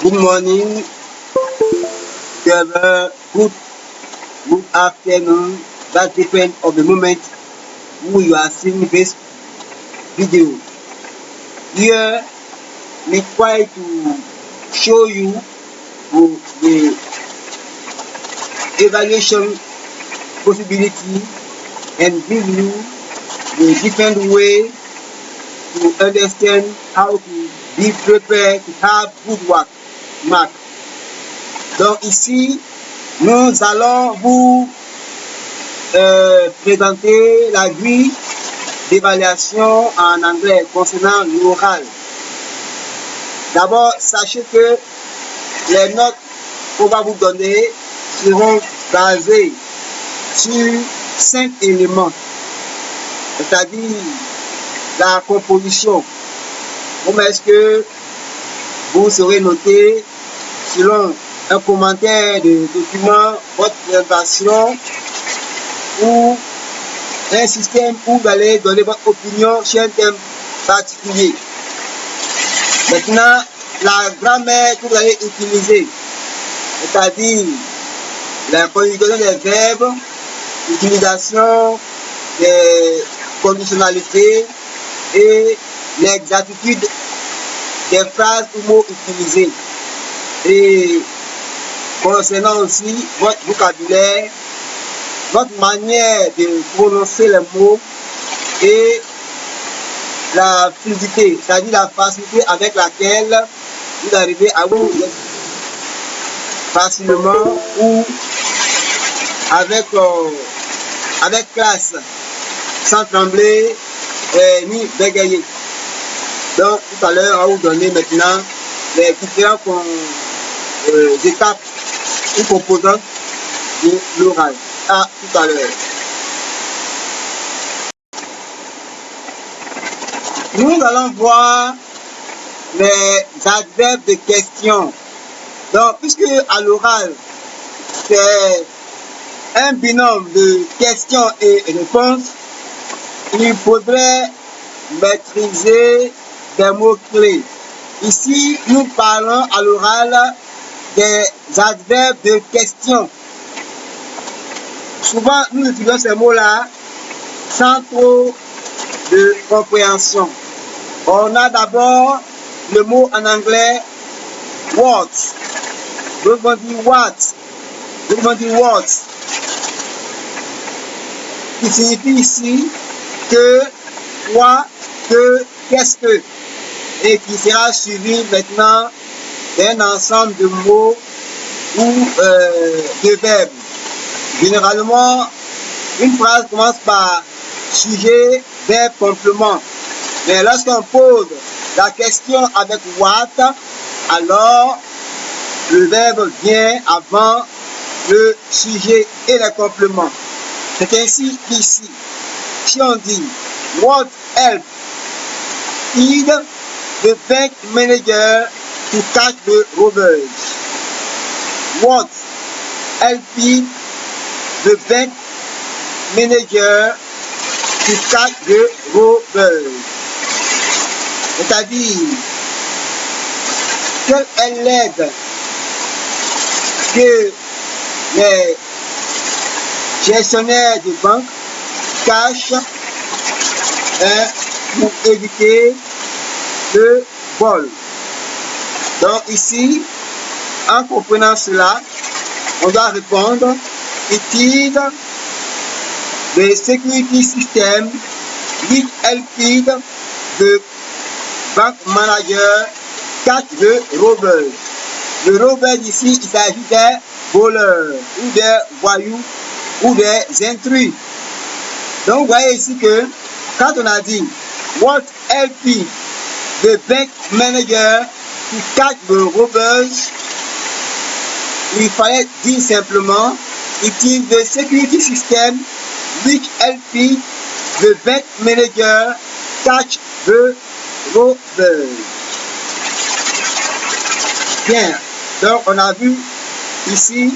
Good morning, good afternoon. That depends on the moment who you are seeing this video. Here, we try to show you the evaluation possibility and give you the different way to understand how to be prepared to have good mark. Donc ici, nous allons vous présenter la grille d'évaluation en anglais concernant l'oral. D'abord, sachez que les notes qu'on va vous donner seront basées sur 5 éléments, c'est-à-dire la composition. Comment est-ce que vous serez noté selon un commentaire de document, votre présentation ou un système où vous allez donner votre opinion sur un thème particulier. Maintenant, la grammaire que vous allez utiliser, c'est-à-dire la conjugaison des verbes, l'utilisation des conditionnalités et l'exactitude des phrases ou mots utilisés. Et concernant aussi votre vocabulaire, votre manière de prononcer les mots et la fluidité, c'est-à-dire la facilité avec laquelle vous arrivez à vous facilement ou avec classe, sans trembler ni bégayer. Donc tout à l'heure, on va vous donner maintenant les différentes étapes ou composantes de l'oral. À tout à l'heure. Nous allons voir les adverbes de question. Donc, puisque à l'oral, c'est un binôme de questions et réponses, il faudrait maîtriser des mots-clés. Ici, nous parlons à l'oral des adverbes de question. Souvent, nous utilisons ces mots-là sans trop de compréhension. On a d'abord le mot en anglais what. D'autres vont dire what. D'autres vont dire what. Qui signifie ici que, quoi, que, qu'est-ce que. Et qui sera suivi maintenant d'un ensemble de mots ou de verbes. Généralement, une phrase commence par sujet, verbe, complément. Mais lorsqu'on pose la question avec what, alors le verbe vient avant le sujet et le complément. C'est ainsi qu'ici, si on dit what help did the bank manager to catch the robbers? What helped the bank manager to catch the robbers? C'est-à-dire, quelle est l'aide que les gestionnaires de banque cachent pour éviter le vol? Donc ici, en comprenant cela, on doit répondre it is the security system which helped the bank manager catch the robbers. Le robber ici, il s'agit des voleurs ou des voyous ou des intrus. Donc vous voyez ici que quand on a dit what helped the bank manager to catch the robbers, il fallait dire simplement it is the security system which helped the bank manager catch the robbers. Bien, donc on a vu ici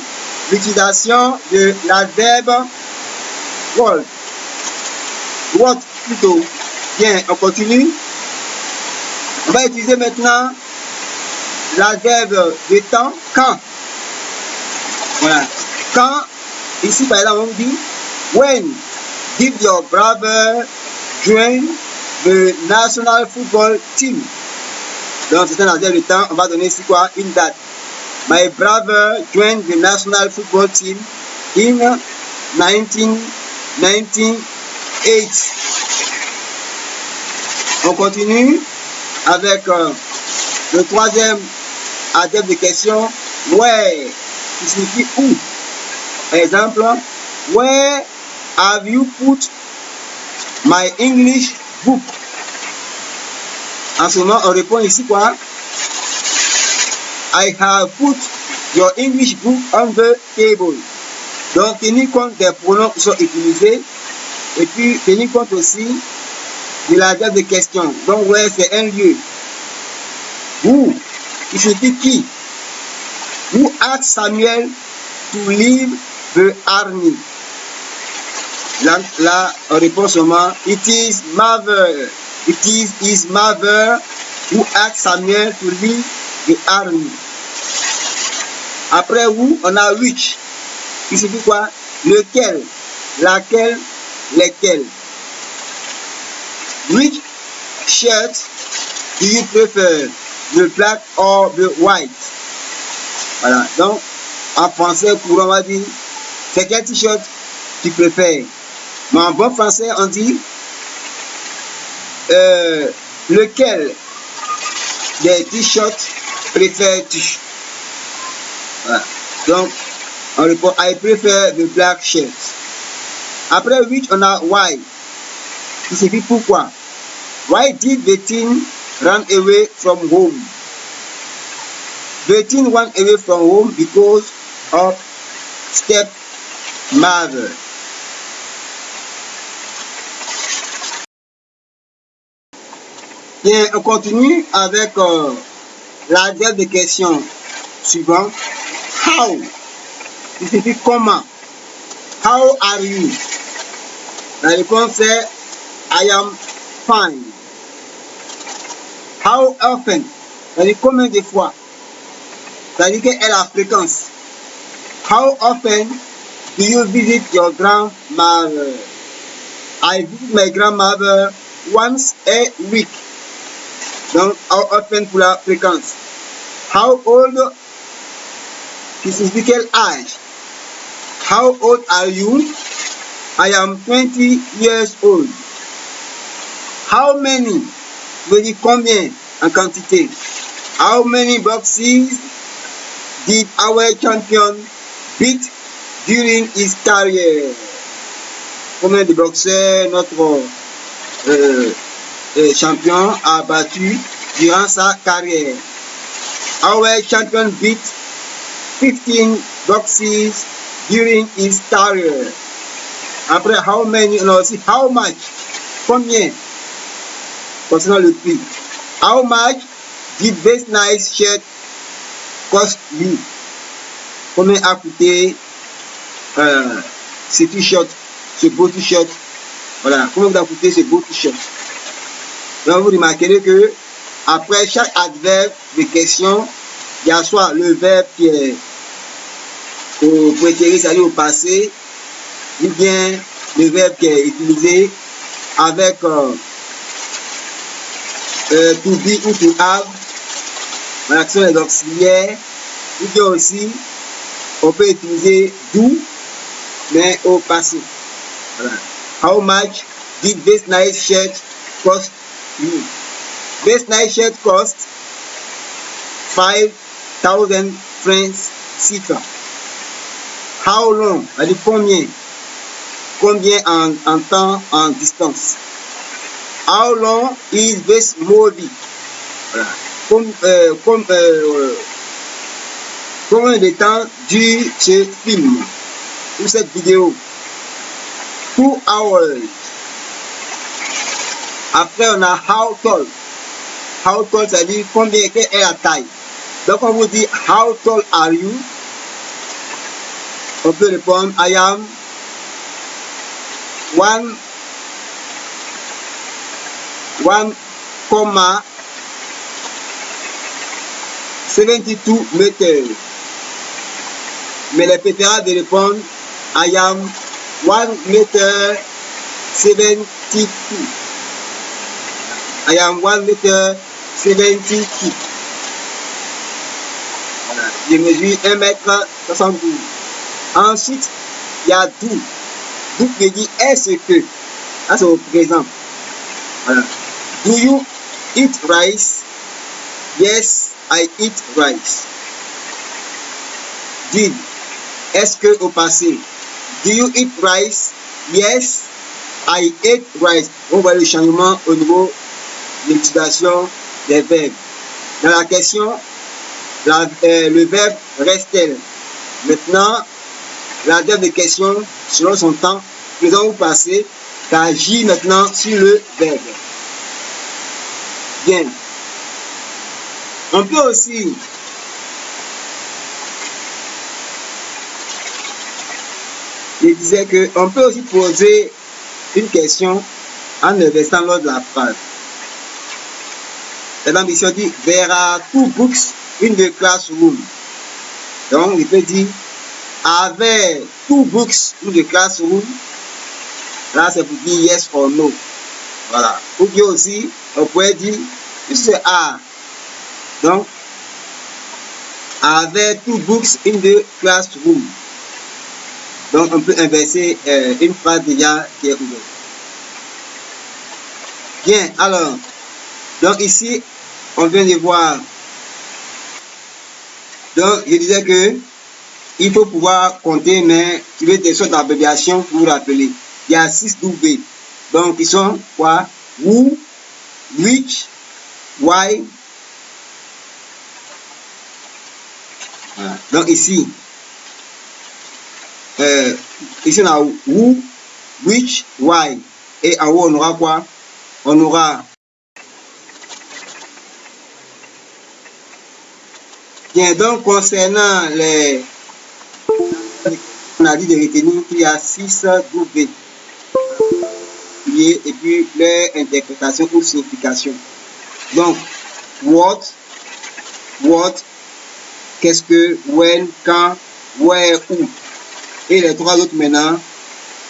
l'utilisation de l'adverbe what. What plutôt. Bien, on continue. On va utiliser maintenant l'adverbe de temps, quand. Voilà. Quand, ici par exemple, on dit when did your brother join the national football team? Donc c'est un adverbe de temps, on va donner ici quoi? Une date. My brother joined the national football team in 1998. On continue avec le troisième adverbe de question, where, qui signifie où. Exemple, where have you put my English book? En ce moment, on répond ici quoi? I have put your English book on the table. Donc, tenir compte des pronoms qui sont utilisés et puis tenir compte aussi de l'adverbe de question. Donc, where c'est un lieu. Who, qui signifie qui? Who asked Samuel to leave the army? Là, on répond seulement, it is mother. It is his mother who asked Samuel to leave the army. Après who, on a which. Qui signifie quoi? Lequel, laquelle, lesquels. Which shirt do you prefer? The black or the white? Voilà. Donc, en français courant, on va dire, c'est quel t-shirt tu préfères? Mais en bon français, on dit, lequel des t-shirts préfères-tu? Voilà. Donc, on répond, I prefer the black shirt. Après which, on a why. Qui signifie pourquoi. Why did the teen run away from home? The teen ran away from home because of stepmother. Bien, on continue avec l'adverbe de question suivant. How? Il signifie comment. How are you? La réponse est I am fine. How often? C'est-à-dire combien de fois? C'est-à-dire quelle est la fréquence? How often do you visit your grandmother? I visit my grandmother once a week. Donc, how often pour la fréquence. How old? Qui signifie quel âge? How old are you? I am 20 years old. How many? Veut dire combien en quantité. How many boxes did our champion beat during his career? Combien de boxeurs notre champion a battu durant sa carrière? Our champion beat 15 boxes during his career. Après, how many? On a aussi how much? Combien? Concernant le prix. How much did this nice shirt cost you? Combien a coûté ce t-shirt, ce beau t-shirt? Voilà, combien a coûté ce beau t-shirt? Donc vous remarquerez que après chaque adverbe de question, il y a soit le verbe qui est au prétérit, c'est-à-dire au passé, ou bien le verbe qui est utilisé avec to be ou to have, l'action est auxiliaire, ou bien aussi on peut utiliser do, mais au passé. Voilà. How much did this nice shirt cost you? This nice shirt cost 5,000 francs CFA. How long? Elle dit combien? Combien en temps, en distance? How long is this movie? Voilà. Combien de temps dure ce film ou cette vidéo? 2 hours. Après, on a how tall. How tall, ça dit combien, quelle est la taille. Donc, on vous dit how tall are you? On peut répondre I am 1,70 72 meters. Mais les préférables de répondre I am 1 meter 72. I am 1 meter 72. Voilà. Je mesure 1 mètre 72. Ensuite, il y a do. Do veut dire est-ce que. Ça c'est au présent. Voilà. Do you eat rice? Yes, I eat rice. Did. Est-ce que au passé? Do you eat rice? Yes, I ate rice. On voit le changement au niveau de l'utilisation des verbes. Dans la question, le verbe reste tel. Maintenant, la dernière question, selon son temps, présent ou passé, agit maintenant sur le verbe. Bien. On peut aussi je disais qu'on peut aussi poser une question en inversant l'ordre de la phrase. Par ici on dit there are 2 books in the classroom. Donc il peut dire avec 2 books in the classroom. Là c'est pour dire yes or no. Voilà. Ou bien aussi on pourrait dire c'est A. Donc avec 2 books in the classroom. Donc, on peut inverser une phrase déjà qui est ouverte. Bien, alors, donc ici, on vient de voir. Donc, je disais que il faut pouvoir compter, mais tu veux des sortes d'abréviations pour vous rappeler. Il y a 6 W. Donc, ils sont quoi? Who, which, why. Voilà. Donc, ici, on a who, which, why. Et en haut, on aura quoi? On aura. Bien, donc concernant les. On a dit de retenir qu'il y a 6 W. Et puis leur interprétation ou signification. Donc, what, qu'est-ce que, when, quand, where, où. Et les 3 autres maintenant,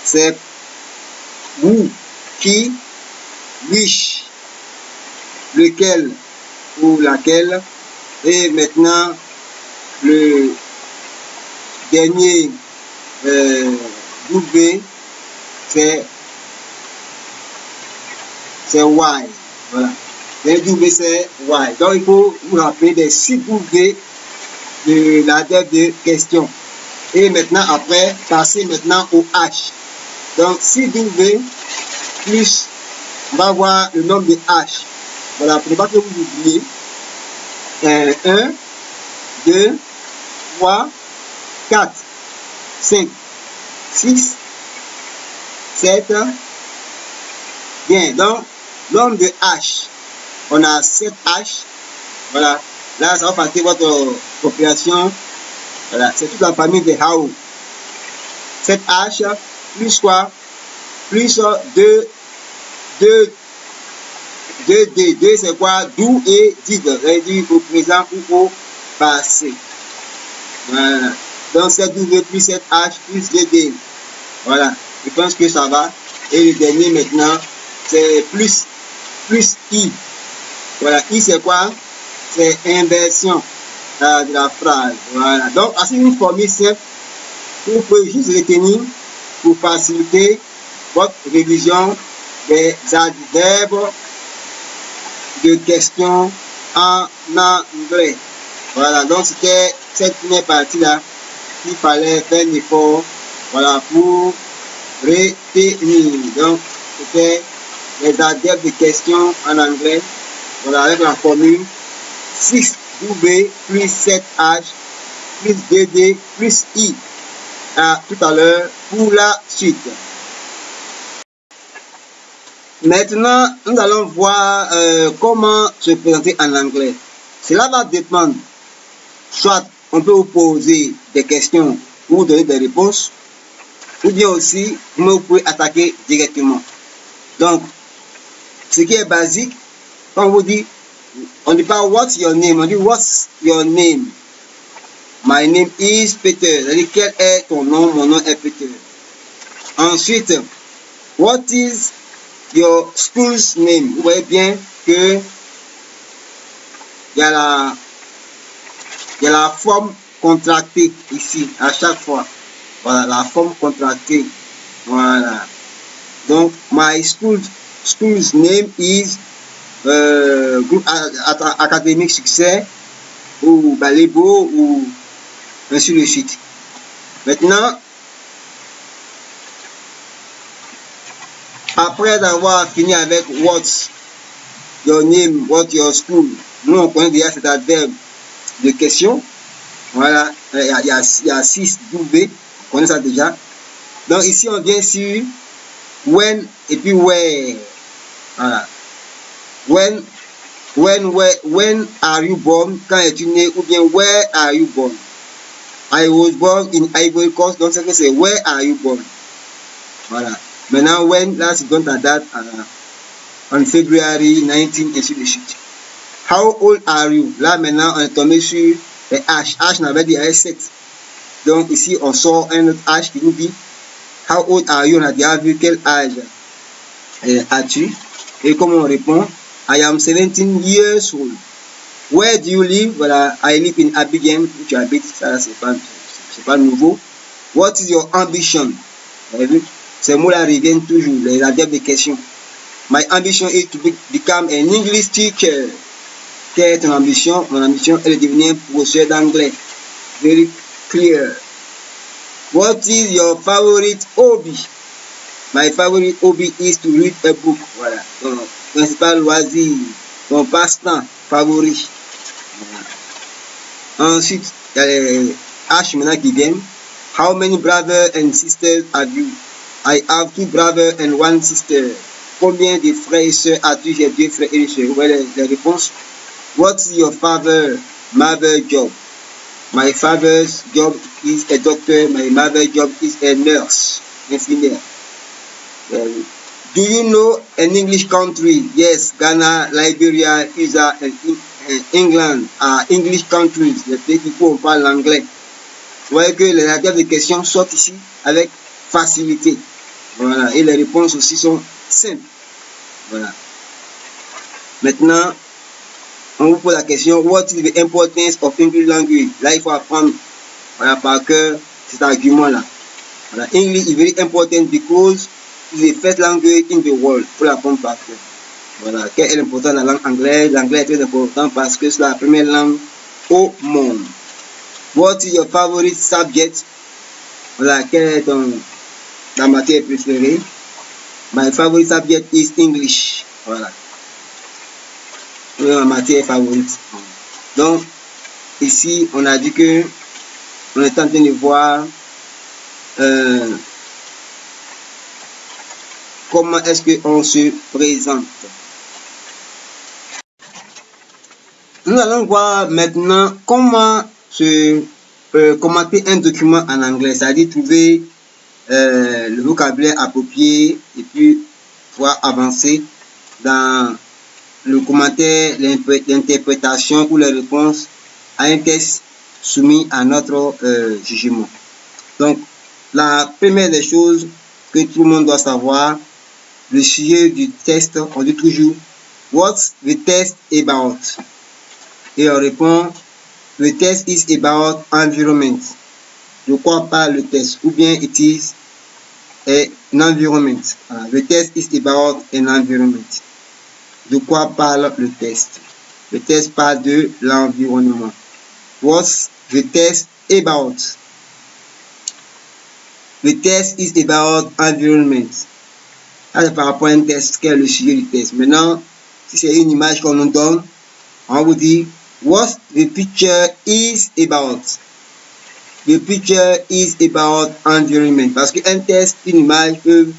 c'est who, qui, which, lequel ou laquelle. Et maintenant, le dernier W, c'est why. Voilà. Le W, c'est why. Donc, il faut vous rappeler des 6 W de la tête de question. Et maintenant, après, passer maintenant au H. Donc, 6 W plus, on va voir le nombre de H. Voilà, pour ne pas que vous oubliez. 1, 2, 3, 4, 5, 6, 7. Bien, donc, nombre de H. On a 7 H. Voilà. Là, ça va partir votre population. Voilà, c'est toute la famille de How. 7 H plus quoi? Plus 2 D. 2 c'est quoi? Do et did. Réduit au présent ou au passé. Voilà. Donc 7 W plus 7 H plus 2 D. Voilà. Je pense que ça va. Et le dernier maintenant, c'est plus I. Voilà. I c'est quoi? C'est inversion de la phrase. Voilà. Donc, c'est une formule simple. Vous pouvez juste retenir pour faciliter votre révision des adverbes de questions en anglais. Voilà. Donc, c'était cette première partie-là qu'il fallait faire un effort. Voilà. Pour retenir. Donc, c'était les adverbes de questions en anglais. Voilà. Avec la formule 6W plus 7H plus 2D plus I. À tout à l'heure pour la suite. Maintenant, nous allons voir comment se présenter en anglais. Cela va dépendre. Soit on peut vous poser des questions ou vous donner des réponses, ou bien aussi vous pouvez attaquer directement. Donc, ce qui est basique, quand on vous dit On dit pas what's your name, on dit what's your name. My name is Peter. C'est-à-dire quel est ton nom? Mon nom est Peter. Ensuite, what is your school's name? Vous voyez bien que il y a la forme contractée ici à chaque fois. Voilà, la forme contractée. Voilà. Donc, my school's name is groupe académique succès ou Balébo ou ainsi de suite. Maintenant, après avoir fini avec what's your name, what's your school, nous on connaît déjà cet adverbe de question. Voilà, il y a 6 W, on connaît ça déjà. Donc ici on vient sur when et puis where. Voilà. When are you born? Quand es-tu né? Ou bien where are you born? I was born in Ivory Coast, donc c'est where are you born? Voilà. Maintenant, when, là, c'est donne ta date en February 19, ainsi de suite. How old are you? Là, maintenant, on est tombé sur les H. H, on avait dit 7. Donc, ici, on sort un autre H qui nous dit how old are you? On a déjà vu quel âge as-tu? Et comment on répond? I am 17 years old. Where do you live? Voilà, I live in Abidjan. Où tu habites, ça, c'est pas nouveau. What is your ambition? Vous avez vu? Ces mots-là reviennent toujours, les adverbes de question. My ambition is to become an English teacher. Quelle est ton ambition? Mon ambition est de devenir professeur d'anglais. Very clear. What is your favorite hobby? My favorite hobby is to read a book. Voilà. Ton principal loisir, ton passe-temps favori. Voilà. Ensuite, il y a les H maintenant qui viennent. How many brothers and sisters have you? I have 2 brothers and 1 sister. Combien de frères et sœurs as-tu? J'ai 2 frères et une sœur. Vous voyez les réponses. What's your mother job? My father's job is a doctor. My mother's job is a nurse. Infirmière. Do you know an English country? Yes, Ghana, Liberia, USA, and England are English countries. Les pays où on parle l'anglais. Vous voyez que les adverbes de question sortent ici avec facilité. Voilà, et les réponses aussi sont simples. Voilà. Maintenant, on vous pose la question, what is the importance of English language? Là, il faut apprendre, voilà, par cœur cet argument-là. Voilà, English is very important because it's the first language in the world. Il faut l'apprendre par cœur. Voilà, quelle est l'importance de la langue anglaise? L'anglais est très important parce que c'est la première langue au monde. What is your favorite subject? Voilà, quelle est ta matière préférée? My favorite subject is English. Voilà. Ma matière favorite. Donc, ici, on a dit que on est en train de voir comment est-ce qu'on se présente. Nous allons voir maintenant comment commenter un document en anglais, c'est-à-dire trouver le vocabulaire approprié et puis pouvoir avancer dans le commentaire, l'interprétation ou les réponses à un test soumis à notre jugement. Donc, la première des choses que tout le monde doit savoir, le sujet du test, on dit toujours what's the test about? Et on répond the test is about environment. De quoi parle le test? Ou bien it is an environment. The test is about an environment. De quoi parle le test? Le test parle de l'environnement. What's the test about? The test is about environment. Ça, c'est par rapport à un test, quel est le sujet du test. Maintenant, si c'est une image qu'on nous donne, on vous dit what the picture is about. The picture is about environment. Parce qu'un test, une image peut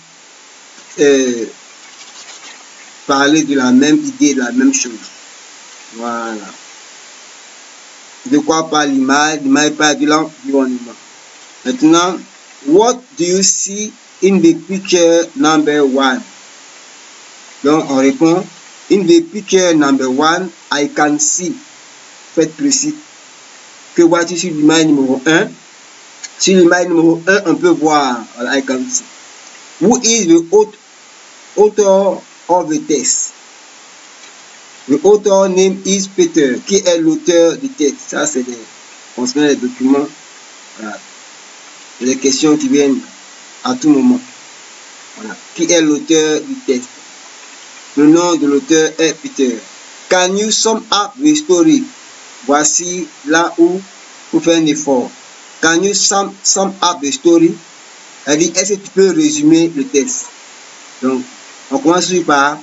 parler de la même idée, de la même chose. Voilà. De quoi parle l'image? L'image parle de l'environnement. Maintenant, what do you see in the picture number 1? Donc, on répond, In the picture number 1, I can see. Faites précis. Que vois-tu sur l'image numéro 1? Sur l'image numéro 1, on peut voir, voilà, I can see. Who is the author of the text? The author name is Peter. Qui est l'auteur du texte? Ça, c'est concernant les documents. Voilà. Les questions qui viennent à tout moment. Voilà. Qui est l'auteur du texte? Le nom de l'auteur est Peter. Can you sum up the story? Voici là où vous faites un effort. Can you sum up the story? Elle dit, est-ce que tu peux résumer le texte? Donc, on commence par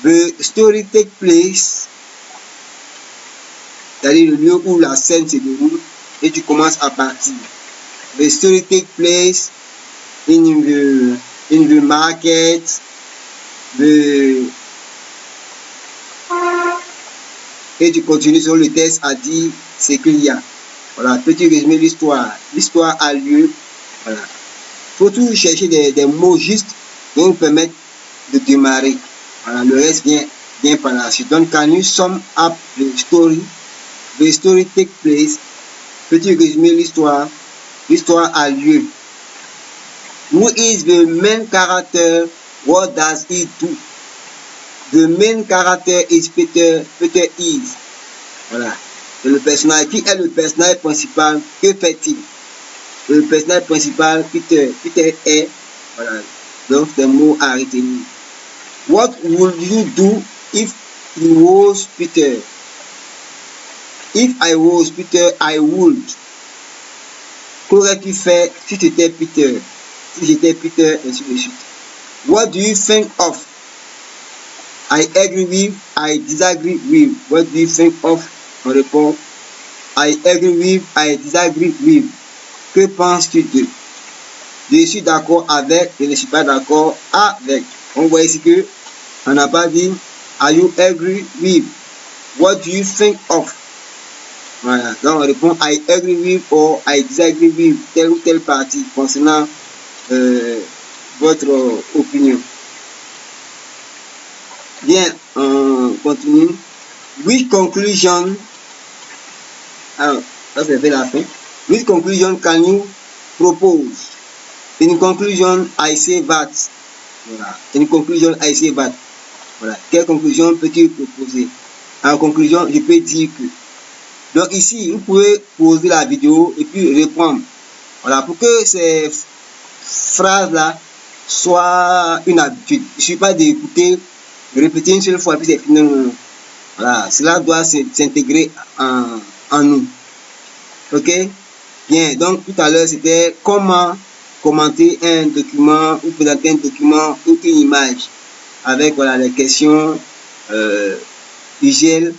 the story take place. C'est-à-dire le lieu où la scène se déroule et tu commences à partir. The story take place in the market. Et tu continues sur le texte à dire ce qu'il y a. Voilà, petit résumé de l'histoire. L'histoire a lieu. Voilà. Il faut toujours chercher des mots justes qui nous permettent de démarrer. Voilà, le reste vient par la suite. Donc, can you sum up the story? The story take place. Petit résumé, l'histoire. L'histoire a lieu. Who is the main character? What does he do? The main character is Peter. Peter is. Voilà. Et le personnage, qui est le personnage principal? Que fait-il? Le personnage principal, Peter. Peter est. Voilà. Donc, des mots à retenir. What would you do if you was Peter? If I was Peter, I would. Qu'aurais-tu fait si tu étais Peter? Si j'étais Peter, ainsi de suite. What do you think of? I agree with, I disagree with. What do you think of? On répond, I agree with, I disagree with. Que penses-tu de? Je suis d'accord avec, je ne suis pas d'accord avec. On voit ici que on n'a pas dit, are you agree with? What do you think of? Voilà, donc on répond, I agree with or I disagree with telle ou telle partie concernant votre opinion. Bien, on continue. Which conclusion, alors, ça c'est la fin. Which conclusion can you propose? In conclusion, I say that. Voilà. In conclusion, I say that. Voilà. Quelle conclusion peux-tu proposer? En conclusion, je peux dire que. Donc ici, vous pouvez poser la vidéo et puis répondre. Voilà, pour que ces phrases-là soient une habitude. Il ne suffit pas d'écouter, répéter une seule fois, puis c'est fini. Voilà, cela doit s'intégrer en nous. Ok? Bien, donc tout à l'heure, c'était comment commenter un document ou présenter un document ou une image avec voilà, les questions usuelles,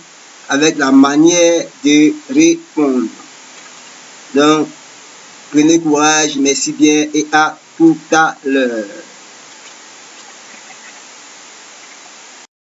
avec la manière de répondre. Donc, prenez courage, merci bien et à tout à l'heure.